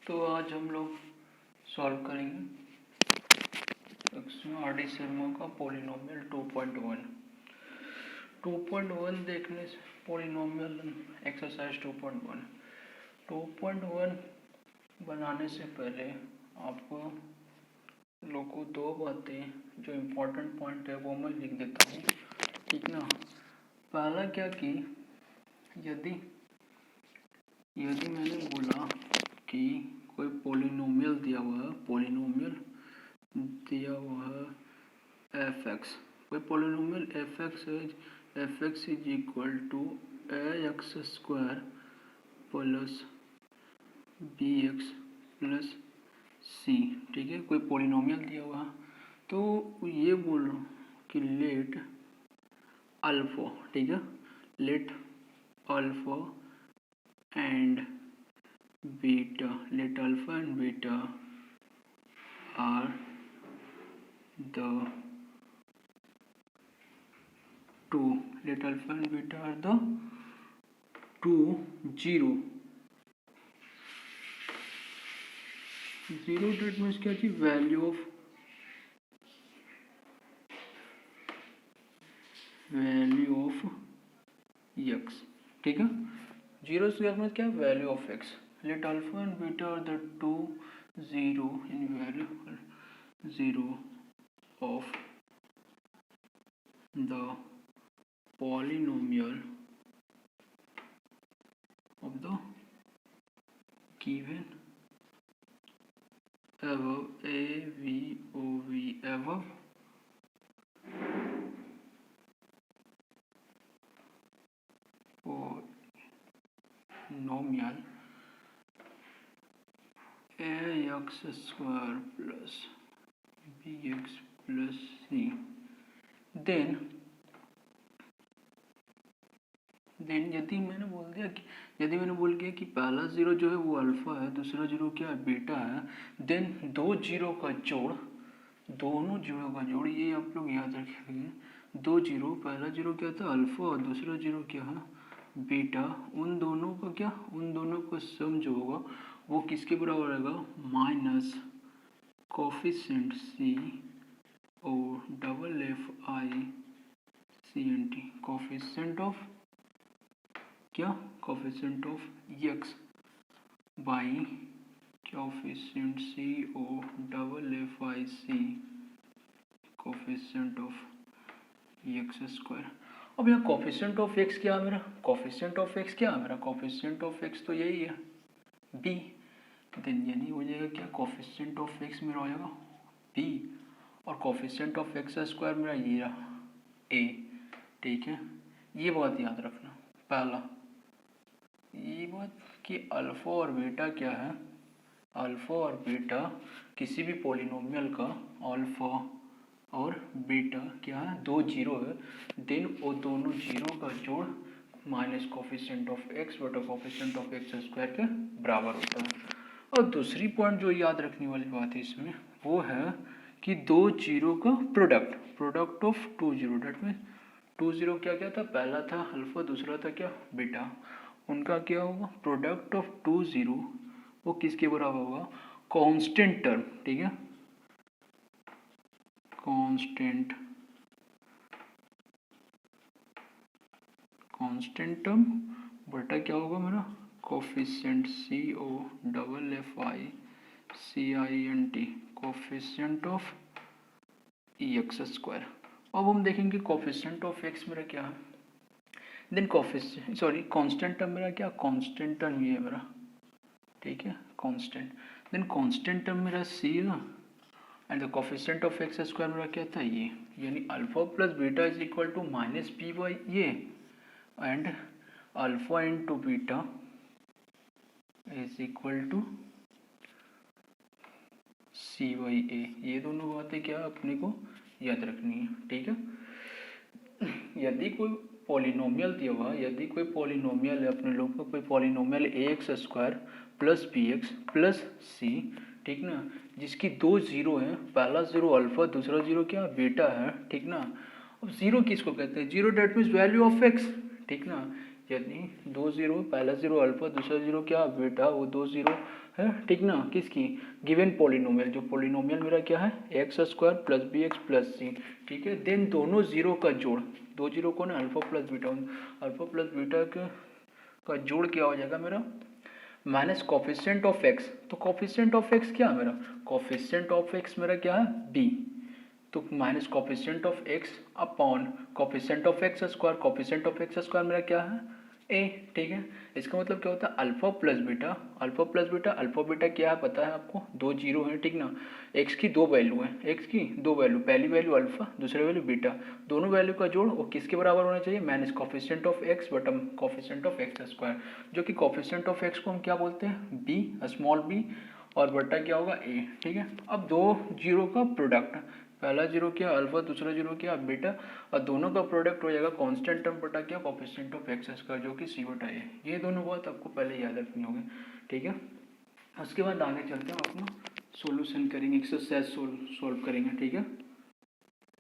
तो आज हम लोग सॉल्व करेंगे आर.डी. शर्मा का पॉलिनोमियल 2.1। 2.1 देखने से पॉलिनोमियल एक्सरसाइज 2.1 बनाने से पहले आपको लोग को दो बातें जो इम्पोर्टेंट पॉइंट है वो मैं लिख देता हूँ, ठीक ना। पहला क्या कि यदि मैंने बोला कि कोई पॉलिनोमियल दिया हुआ है f(x), कोई पॉलिनोमियल f(x) है, f(x) is equal to ax square plus bx plus c, ठीक है। कोई पॉलिनोमियल दिया हुआ तो ये बोलो कि लेट अल्फा, ठीक है, late alpha and beta are the two, let alpha and beta are the two zero that means क्या थी, वैल्यू ऑफ x, ठीक है। जीरो से में क्या, value of x। Let alpha and beta are the two zero in value zero of the polynomial of the given above above polynomial ax square plus bx plus c, then यदि मैंने बोल दिया कि पहला zero जो है वो alpha है, दूसरा जीरो क्या है, बीटा है, देन दोनों जीरो का जोड़, ये आप लोग याद रखेंगे। दो जीरो, पहला जीरो क्या था, अल्फा, और दूसरा जीरो क्या है, बीटा। उन दोनों का सम जो होगा वो किसके बराबर रहेगा, माइनस कोफिशिएंट सी और double F I C N T, coefficient of x by coefficient C O double F I C coefficient of x square. अब यहाँ कोफिशिएंट ऑफ x क्या है मेरा, कोफिशिएंट ऑफ x तो यही है b, देन यानी हो जाएगा क्या, कोफिशिएंट ऑफ x मेरा हो जाएगा b और कोफिशिएंट ऑफ x स्क्वायर मेरा ये रहा a, ठीक है। ये बात याद रखना, पहला ये बात कि अल्फा और बीटा क्या है, अल्फा और बीटा किसी भी पॉलिनोमियल का अल्फा और बीटा क्या है, दो जीरो है, देन वो दोनों जीरो का जोड़ माइनस कोफिशिएंट ऑफ x बटा कोफिशिएंट ऑफ x स्क्वायर के बराबर होता है। और दूसरी पॉइंट जो याद रखने वाली बात है इसमें वो है कि दो जीरो का product of two zero, that mean two zero क्या था, पहला था अल्फा, दूसरा था क्या, बीटा। उनका क्या होगा, प्रोडक्ट ऑफ टू जीरो वो किसके बराबर होगा, कांस्टेंट टर्म, ठीक है, कांस्टेंट टर्म बटा क्या होगा मेरा, coefficient C O double F I C I N T, coefficient of x square. अब हम देखेंगे कोफिशिएंट ऑफ एक्स मेरा क्या है, देन कांस्टेंट टर्म मेरा क्या, कांस्टेंट टर्म ये है मेरा, ठीक है, कांस्टेंट। देन कांस्टेंट टर्म मेरा c है and the coefficient of x square मेरा क्या था, ये, यानी alpha plus beta is equal to minus b by ये and alpha into beta is equal to c by a. ये दोनों बातें क्या अपने को याद रखनी है, ठीक है। यदि कोई पॉलिनोमियल दिया हुआ, यदि कोई पॉलिनोमियल है अपने लोग को, कोई polynomial ax square plus bx plus c, ठीक ना, जिसकी दो जीरो है, पहला जीरो अल्फा, दूसरा जीरो क्या, बीटा है, ठीक ना। अब जीरो किसको कहते हैं, zero that means value of x, ठीक ना। यानी 2 जीरो, पहला जीरो अल्फा, दूसरा जीरो क्या बीटा, वो 2 जीरो है, ठीक ना, किसकी गिवन पॉलिनोमियल, जो पॉलिनोमियल मेरा क्या है x square plus b x plus c, ठीक है। देन दोनों जीरो का जोड़, दो जीरो को ना alpha plus beta, alpha plus beta का जोड़ क्या हो जाएगा मेरा माइनस कॉफिशिएंट ऑफ एक्स। तो कॉफिशिएंट ऑफ एक्स क्या है मेरा, कॉफिशिएंट ऑफ एक्स मेरा क्या है बी, तो minus coefficient of x upon coefficient of x square, coefficient of x square मेरा क्या है ए, ठीक है। इसका मतलब क्या होता है alpha plus beta, alpha plus beta, alpha beta क्या है पता है आपको, दो जीरो है, ठीक ना, एक्स की दो वैल्यू है, एक्स की दो वैल्यू, पहली वैल्यू अल्फा, दूसरी वैल्यू बीटा, दोनों वैल्यू का जोड़ वो किसके बराबर होना चाहिए माइनस कॉफिशिएंट ऑफ एक्स बटम कॉफिशिएंट ऑफ एक्स स्क्वायर, जो कि कॉफिशिएंट ऑफ एक्स को हम क्या बोलते हैं बी, स्मॉल बी, और बट्टा क्या होगा ए, ठीक है। अब दो जीरो का प्रोडक्ट, पहला जीरो क्या अल्फा, दूसरा जीरो क्या बीटा, और दोनों का प्रोडक्ट हो जाएगा कांस्टेंट टर्म बटा क्या कोफिशिएंट ऑफ एक्स का, जो कि सी बटा ए। ये दोनों बात आपको पहले याद रखनी होगी, ठीक है। उसके बाद आगे चलते हैं, हम अपना सॉल्यूशन करेंगे, एक्सरसाइज सोल्व करेंगे, ठीक है।